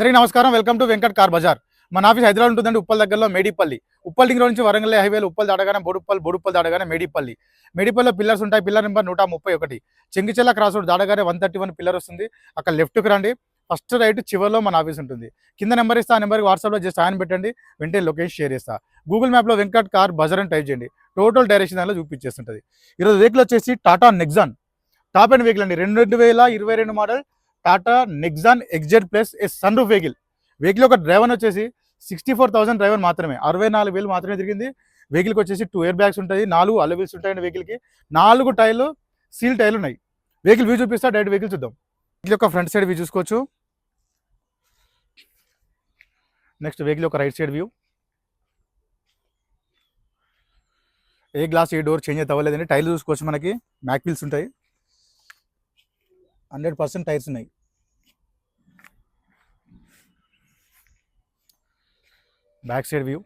అందరికీ నమస్కారం. Welcome to Venkat car Bazaar. మన ఆఫీస్ హైదరాబాద్ ఉంటుందండి, ఉప్పల్ దగ్గరలో మేడిపల్లి. ఉప్పల్ డింగ్ నుంచి వరంగల్ హైవేలో ఉప్పల్ దాటగానే బోడుప్పల్ దాటగానే మేడిపల్లిలో పిల్లర్స్ ఉంటాయి. Pillar number 131. Chengicherla cross road దాటగానే 131 పిల్లర్ వస్తుంది. అక్కడ లెఫ్ట్కి రండి, ఫస్ట్ రైట్ చివరిలో మన ఆఫీస్ ఉంటుంది. కింద నెంబర్ ఇస్తా, ఆ నెంబర్కి వాట్సాప్లో జస్ట్ ఆయన పెట్టండి, వెంటనే లొకేషన్ షేర్ చేస్తా. గూగుల్ మ్యాప్లో వెంకట్ కార్ బజార్ అని టైప్ చేయండి, టోటల్ డైరెక్షన్ దానిలో చూపించేస్తుంటుంది. ఈరోజు వెహికల్ వచ్చేసి Tata Nexon top end vehicle అండి. 2022 model Tata Nexon XZ plus sunroof vehicle యొక్క డ్రైవర్ వచ్చేసి 64,000 డ్రైవర్ మాత్రమే, 64,000 మాత్రమే తిరిగింది. వెహికల్కి వచ్చేసి 2 ఎయిర్ బ్యాగ్స్ ఉంటాయి, 4 అలవీల్స్ ఉంటాయండి. వెహికల్కి 4 టైర్లు సీల్ టైర్లు ఉన్నాయి. వెహికల్ వ్యూ చూపిస్తా, డైరెక్ట్ వెహికల్ చూద్దాం. వెహికల్ యొక్క ఫ్రంట్ సైడ్ వ్యూ చూసుకోవచ్చు. నెక్స్ట్ వెహికల్ యొక్క రైట్ సైడ్ వ్యూ. ఏ గ్లాస్ ఏ డోర్ చేంజ్ అయితే అవ్వలేదండి. టైర్లు చూసుకోవచ్చు, మనకి మ్యాక్ వీల్స్ ఉంటాయి, 100% టైర్స్ ఉన్నాయి. Back side view.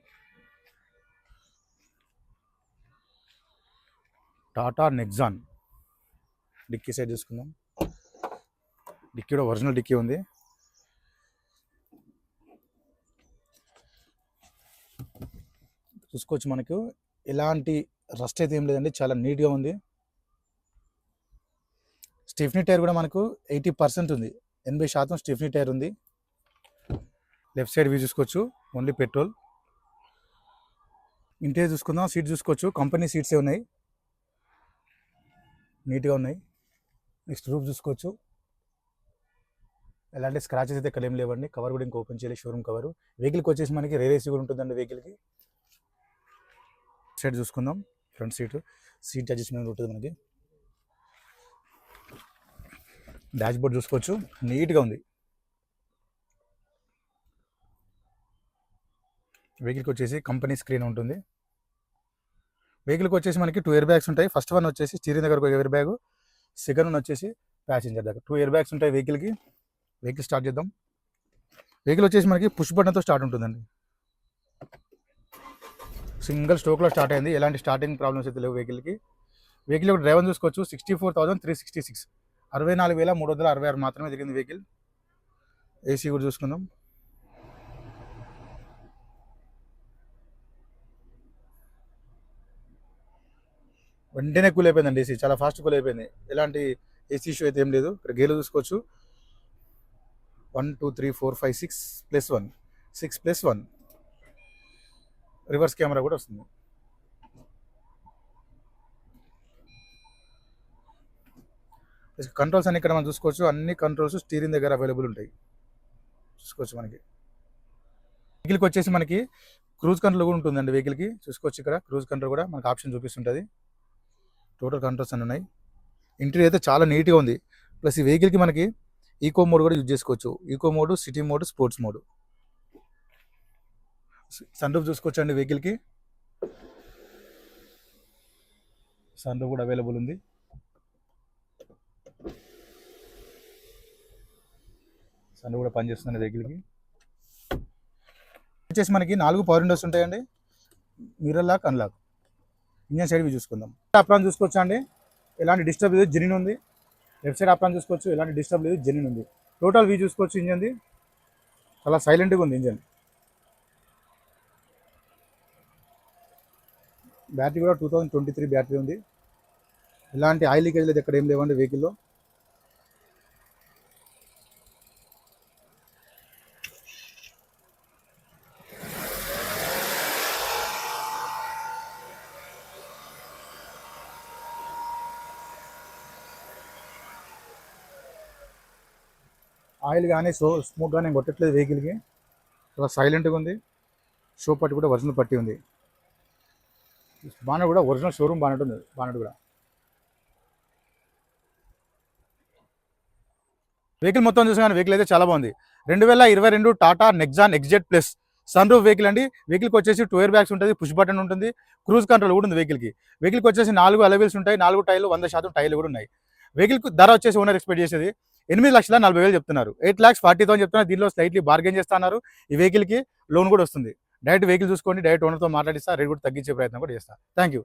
Tata Nexon dicky side చూసుకుందాం. డిక్కీ కూడా ఒరిజినల్ డిక్కీ ఉంది. చూసుకోవచ్చు, మనకు ఎలాంటి రస్ట్ అయితే ఏం లేదండి, చాలా నీట్గా ఉంది. స్టిఫ్నీ టైర్ కూడా మనకు 80% ఉంది, 80% స్టిఫ్నీ టైర్ ఉంది. లెఫ్ట్ సైడ్ వ్యూ చూసుకోవచ్చు, ఓన్లీ పెట్రోల్. ఇంటీరియర్ చూసుకుందాం. సీట్ చూసుకోవచ్చు, కంపెనీ సీట్సే ఉన్నాయి, నీట్గా ఉన్నాయి. నెక్స్ట్ రూఫ్ చూసుకోవచ్చు, ఎలాంటి స్క్రాచెస్ అయితే ఇక్కడ ఏం లేవండి. కవర్ కూడా ఇంకా ఓపెన్ చేయాలి, షోరూమ్ కవర్. వెహికల్కి వచ్చేసి మనకి రేర్ ఏసీ కూడా ఉంటుందండి వెహికల్కి. సైడ్ చూసుకుందాం. ఫ్రంట్ సీట్ అడ్జస్ట్మెంట్ ఉంటుంది మనకి. డాష్ బోర్డ్ చూసుకోవచ్చు, నీట్గా ఉంది. వెహికల్కి వచ్చేసి కంపెనీ స్క్రీన్ ఉంటుంది. వెహికల్కి వచ్చేసి మనకి 2 ఎయిర్ బ్యాగ్స్ ఉంటాయి. ఫస్ట్ వన్ వచ్చేసి స్టీరింగ్ దగ్గర ఒక ఎయిర్ బ్యాగ్, సెకండ్ వన్ వచ్చేసి ప్యాసింజర్ దగ్గర 2 ఎయిర్ బ్యాగ్స్ ఉంటాయి వెహికల్కి. వెహికల్ స్టార్ట్ చేద్దాం. వెహికల్ వచ్చేసి మనకి పుష్ బటన్తో స్టార్ట్ ఉంటుందండి. సింగిల్ స్ట్రోక్లో స్టార్ట్ అయింది, ఎలాంటి స్టార్టింగ్ ప్రాబ్లమ్స్ అయితే లేవు వెహికల్కి. వెహికల్ యొక్క డ్రైవర్ చూసుకోవచ్చు, 64,366, 64,366 మాత్రమే తిరిగింది వెహికల్. ఏసీ కూడా చూసుకుందాం. వెంటనే కూల్ అయిపోయిందండి ఏసీ, చాలా ఫాస్ట్ కూల్ అయిపోయింది. ఎలాంటి ఏసీ ఇష్యూ అయితే ఏం లేదు. ఇక్కడ గేర్లు చూసుకోవచ్చు, 1 2 3 4 5 6+1 రివర్స్ కెమెరా కూడా వస్తుంది. కంట్రోల్స్ అన్ని ఇక్కడ మనం చూసుకోవచ్చు, అన్ని కంట్రోల్స్ స్టీరింగ్ దగ్గర అవైలబుల్ ఉంటాయి, చూసుకోవచ్చు. మనకి వెహికల్కి వచ్చేసి మనకి క్రూజ్ కంట్రోల్ కూడా ఉంటుందండి వెహికల్కి, చూసుకోవచ్చు. ఇక్కడ క్రూజ్ కంట్రోల్ కూడా మనకు ఆప్షన్ చూపిస్తుంటుంది. టోటల్ కంట్రోల్స్ అన్నీ ఉన్నాయి. ఇంటీరియర్ అయితే చాలా నీట్గా ఉంది. ప్లస్ ఈ వెహికల్కి మనకి ఈకో మోడ్ కూడా యూజ్ చేసుకోవచ్చు. Eco mode, city mode, sports mode. Sunroof చూసుకోవచ్చు అండి వెహికల్కి. సన్ రూఫ్ కూడా అవైలబుల్ ఉంది. సన్ రూఫ్ కూడా పనిచేస్తుంది వెహికల్కి. వచ్చేసి మనకి 4 పవర్ విండోస్ ఉంటాయండి, mirror lock, unlock. Engine side view చూసుకుందాం. అప్రాన్ చూసుకోవచ్చు అండి, ఎలాంటి డిస్టర్బ్ లేదు, జెన్యూన్ ఉంది. లెఫ్ట్ సైడ్ అప్రాన్ చూసుకోవచ్చు, ఎలాంటి డిస్టర్బ్ లేదు, జెన్యూన్ ఉంది. టోటల్ వ్యూ చూసుకోవచ్చు. ఇంజన్ది చాలా సైలెంట్గా ఉంది ఇంజన్. బ్యాటరీ కూడా 2023 బ్యాటరీ ఉంది. ఎలాంటి ఆయిల్ లీకేజ్ లేదు, ఎక్కడ ఏం లేవండి వెహికల్లో. ఆయిల్ కానీ స్మోక్ కానీ కొట్టట్లేదు వెహికల్కి, చాలా సైలెంట్గా ఉంది. షో పట్టి కూడా ఒరిజినల్ పట్టి ఉంది. బానట్ కూడా ఒరిజినల్ షోరూమ్ బానట్ ఉంది. బానట్ కూడా వెహికల్ మొత్తం చూసాను. వెహికల్ అయితే చాలా బాగుంది. 2022 Tata Nexon XZ plus sunroof vehicle అండి. వెహికల్కి వచ్చేసి 2 ఎయిర్ బ్యాగ్స్ ఉంటుంది, పుష్ బటన్ ఉంటుంది, క్రూజ్ కంట్రోల్ కూడా ఉంది వెహికల్కి. వెహికల్కి వచ్చేసి 4 అలవీల్స్ ఉంటాయి, 4 టైర్లు 100% టైర్లు కూడా ఉన్నాయి. వెహికల్కి ధర వచ్చేసి ఓనర్ ఎక్స్పెక్ట్ చేసేది 8,40,000 చెప్తున్నారు, 8,40,000 చెప్తున్నారు. దీనిలో స్లైట్లీ బార్గెన్ చేస్తున్నారు. ఈ వెహికల్కి లోన్ కూడా వస్తుంది. డైరెక్ట్ వెహికల్ చూసుకోండి, డైరెక్ట్ ఓనర్తో మాట్లాడిస్తా, రేట్ కూడా తగ్గించే ప్రయత్నం కూడా చేస్తా. Thank you.